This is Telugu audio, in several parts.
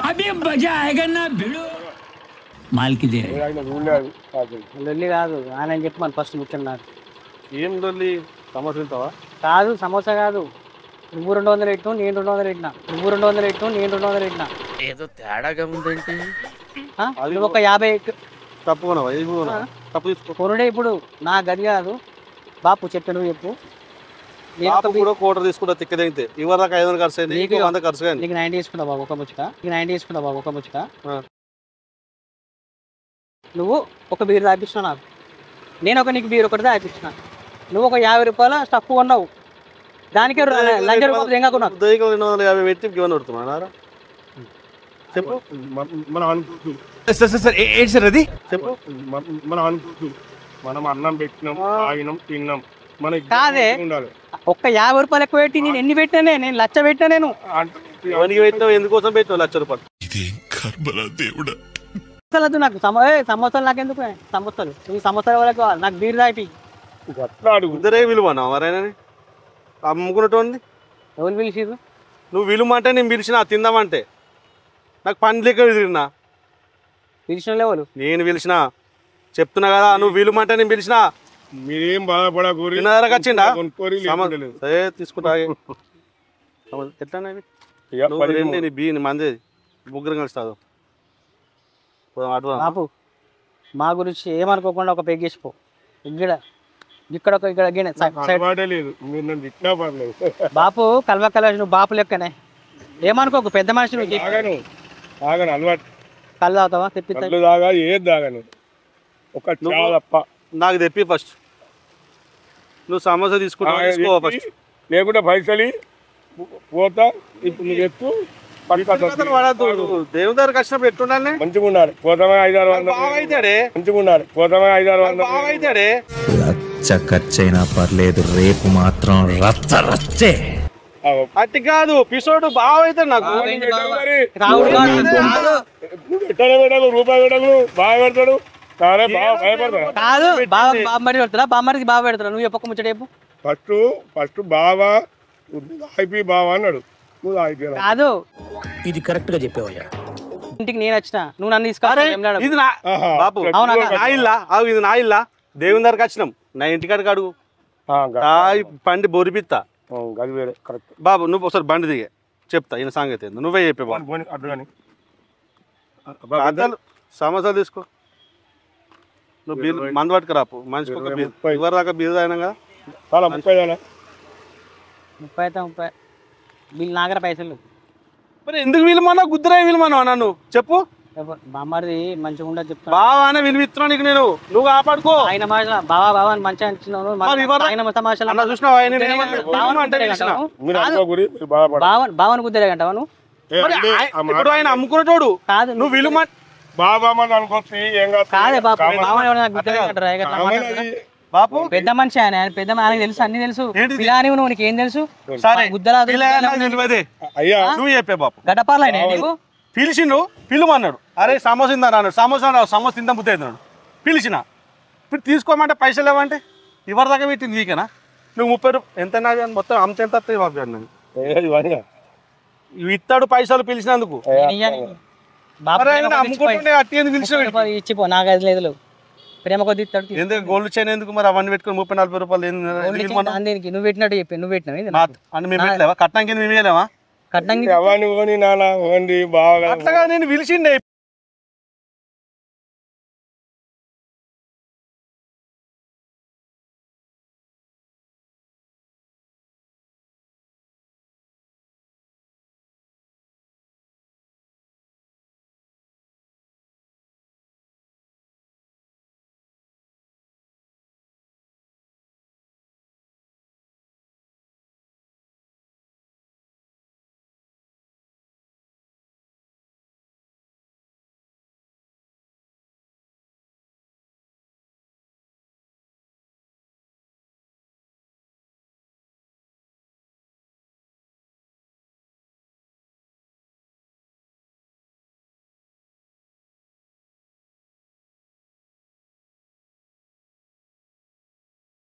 अभी मजा आएगा ना भिड़ो माल की दे లొల్లి కాదు ఆయన చెప్పమని ఫస్ట్ ముచ్చండి నాకు ఏం దొల్లి సమస్య తింటావా? కాదు సమోసా కాదు నువ్వు 200 పెట్టు నేను 200 పెట్టినా నువ్వు 200 పెట్టు నేను 200 పెట్టినా ఏదో తేడాగా ఉందేంటి? నువ్వు ఒక 50 తప్పు కొనవా? ఏది కొనవా? తప్పు తీసుకో. కొనుడే ఇప్పుడు నా గది కాదు బాపు చెప్పు నువ్వు చెప్పు పాప కూడా కోటర్ తీసుకుంటా తిక్క దిగితే ఇవరి దాకా 500 ఖర్చు అయింది, నీకు 100 ఖర్చు అయింది. నీకు 90 తీసుకుంటా బాబు ఒక ముచ్చట నీకు 90 తీసుకుంటా బాబు ఒక ముచ్చట నువ్వు ఒక బీరు తాపించిన నాకు నేను ఒక నీకు బీరు ఒకటి తాపించిన నువ్వు ఒక 50 రూపాయల స్టఫ్ కొన్నావు దానికే లంచ రూపాయలు ఏం కాకున్నావు 250 పెట్టి ఇవన్నీ కొడుతున్నారా? చెప్పు. ఏంటి సార్ అది? చెప్పు. మనం అన్నం పెట్టినాం తాగినాం తిన్నాం కాదే ఒక్క 50 రూపాయలు ఎక్కువ పెట్టి నేను ఎన్ని పెట్టినా నేను 1,00,000 పెట్టినా నేను ఎవరికి పెట్టినావు? ఎందుకోసం పెట్టినావు 1,00,000 రూపాయలు? అసలు నాకు సమోసాలు నాకెందుకు సమోసాలు నువ్వు సమోసాలు వాళ్ళకి కావాలి నాకు బీరు తాపి ఇద్దరే విలువనా ఎవరైనా అమ్ముకున్నటువంటి? ఎవరు పిలిచిరు నువ్వు విలుమంటే నేను పిలిచిన తిందామంటే నాకు పని లెక్క విదిరినా పిలిచిన ఎవరు నేను పిలిచిన చెప్తున్నా కదా నువ్వు విలుమంటే నేను పిలిచిన మీరేం బాధపడకూరి తిన్నదాకా వచ్చిండా సరే తీసుకుంటా ఎట్లా మంది ముగ్గురు కలుస్తాదు బాపు మా గురించి ఏమనుకోకుండా ఒక పెగ్గేసిపో ఇక్కడ ఒక ఇక్కడ లేదు మీరు నన్ను తిట్టినా పర్లేదు. బాపు కల్వ నువ్వు బాపు లెక్కనే ఏమనుకోకు పెద్ద మనిషి నువ్వు ఆగను అలవాటు కళ్ళు తాగుతావా తెప్పిస్తా దాగా ఏది దాగాను ఒక తప్ప నాకు తెప్పి ఫస్ట్ నువ్వు సమోసా తీసుకుంటా ఫస్ట్ లేకుంటే పైసలు పోతా ఇప్పుడు నువ్వు ఎత్తు దేవుని దగ్గరకు వచ్చినప్పుడు ఎట్టుండాలి మంచిగా ఉండాలి పోతామే 500 మంచిగా ఉండాలి పోతామే 500 లచ్చ ఖర్చైనా పర్లేదు రేపు మాత్రం రచ్చే. అట్టి కాదు పిసోడు బాగా అవుతాడు నాకు రూపాయి పెట్టకు బాగా పెడతాడు కాదు బామ్మడి పెడతారా బామ్మడికి బాగా పెడతారా నువ్వు చెప్పక ముచ్చటేపు ఫస్ట్ బావా అయిపోయి బావా అన్నాడు కాదు ఇది కరెక్ట్ గా చెప్పావయ్యా ఇంటికి నేను వచ్చిన నువ్వు నన్ను తీసుకోవాలి ఇది బాబు నా ఇల్లా ఇది నా ఇల్లా దేవుని దగ్గరకు వచ్చినాం నా ఇంటికాడికి అడుగు పండి బొరిపిత్తా బాబు నువ్వు ఒకసారి బండి దిగే చెప్తా ఈయన సంగతి ఏందో నువ్వే చెప్పే బాబు సమోసాలు తీసుకో నువ్వు బీర్ మందు పట్టుకు రాపు మనిషికి ఒక బీర్ ఇవరి దాకా బీర్ అయినా కదా 30 వీళ్ళు నాగర పైసలు మరి ఎందుకు వీలుమన్నా గుద్దరా వీలుమన్నా నన్ను చెప్పు బామ్మది మంచిగా ఉండదు చెప్తా బావా అనే విలువ ఇస్తున్నా నీకు నేను నువ్వు కాపాడుకో ఆయన బావా బావా అని మంచిగా బావని కుద్దలే అంటావా నువ్వు ఇప్పుడు ఆయన అమ్ముకునేటోడు కాదు నువ్వు విలువ కాదే బాపు పెద్ద మనిషి ఆయన పెద్ద ఆయనకు తెలుసు అన్ని తెలుసు పిల్లని నువ్వు నీకు ఏం తెలుసు నువ్వు చెప్పే బాపు గడ్డపార్లు అయినా నీకు పిలిచిండు పిలుమన్నాడు అరే సమోసా తిందా అన్నాడు సమోసా తిందా బుద్ధి అవుతున్నాడు పిలిచిన ఇప్పుడు తీసుకోమంటే పైసలు లేవంటే ఇవరి దాకా పెట్టింది నీకేనా నువ్వు 30 రూపాయలు ఎంత మొత్తం అంత ఎంత ఇస్తాడు పైసలు పిలిచినందుకు అమ్ముకుంటుండే అట్టి ఎందుకు పిలిచిన ఇచ్చిపో నాకు అది లేదు ప్రేమ కొద్ది ఇస్తాడు ఎందుకు గోల్డ్ చైన్ ఎందుకు మరి అవన్నీ పెట్టుకుని 30-40 రూపాయలు దీనికి నువ్వు పెట్టినట్టు చెప్పి నువ్వు పెట్టినావు మేము పెట్టలేవా కట్నం కింద మేము వేయలేవా కట్నం అట్లాగా నేను పిలిచిండే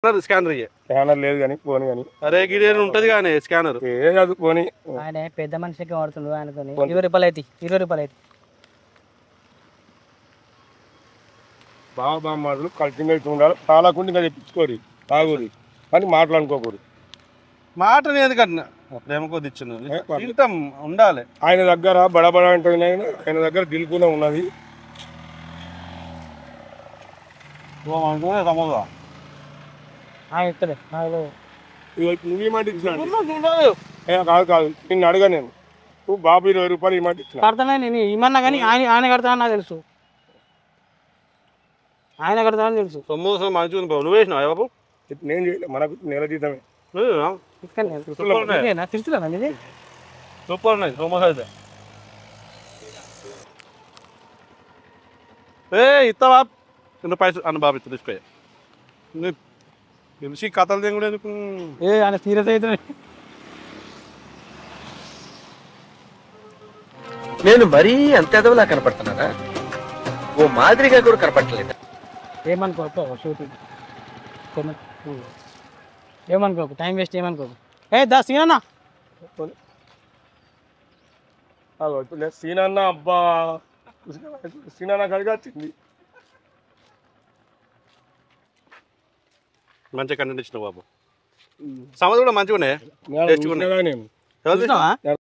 స్కానర్ స్కానర్ లేదు కానీ పోనీ కానీ అరే గిడేని ఉంటది కానీ స్కానర్ ఏ కాదు పోనీ ఆయన పెద్ద మనిషికి వాడుతుండు ఆయనతో 20 రూపాయలు అయితే 20 రూపాయలు అయితే బాబా మాటలు కలిసి ఉండాలి తాళకుండా ఇంకా తెప్పించుకోరు తాగురి అని మాట్లాడుకోకూడదు మాట ఎందుకంటున్నా ప్రేమ కొద్ది ఇచ్చిన తింటాం ఉండాలి. ఆయన దగ్గర బడబడ అంటే ఆయన దగ్గర దిల్కునే ఉన్నది. ఇక్కడే నువ్వేమాట ఇచ్చినాడు కాదు కాదు నిన్ను అడగా నేను నువ్వు బాబు 20 రూపాయలు ఈ మాట ఇచ్చిన కడతానే నేను ఇమ్మన్నా కానీ ఆయన కడతానని నాకు తెలుసు. ఆయన కడతానని తెలుసు. సొమ్ము మంచిగా ఉంది బాబు. నువ్వు వేసినావు బాబు? నేను చేయలేదు మనకు నెల జీతమే. తిరుగుతున్నా ఇది సూపర్ ఉన్నాయి సోమోసా అయితే. ఇస్తావా చిన్న పైసలు అన్న బాబు ఇస్తా తీసుకో. తెలిసి కథలు దేని కూడా ఎందుకు ఆయన సీరియస్ అయితే నేను మరీ అంత ఎదవలా కనపడుతున్నారా? ఓ మాదిరిగా కూడా కనపడలేదు. ఏమనుకోకు షూటింగ్ ఏమనుకోకు టైం వేస్ట్ ఏమనుకోకు. సీనన్నా సీనన్న అబ్బా సీనన్న కడిగా వచ్చింది. మంచిగా కంటెంట్ ఇచ్చినావు బాబు. సమస్య కూడా మంచిగా ఉన్నాయి. నేను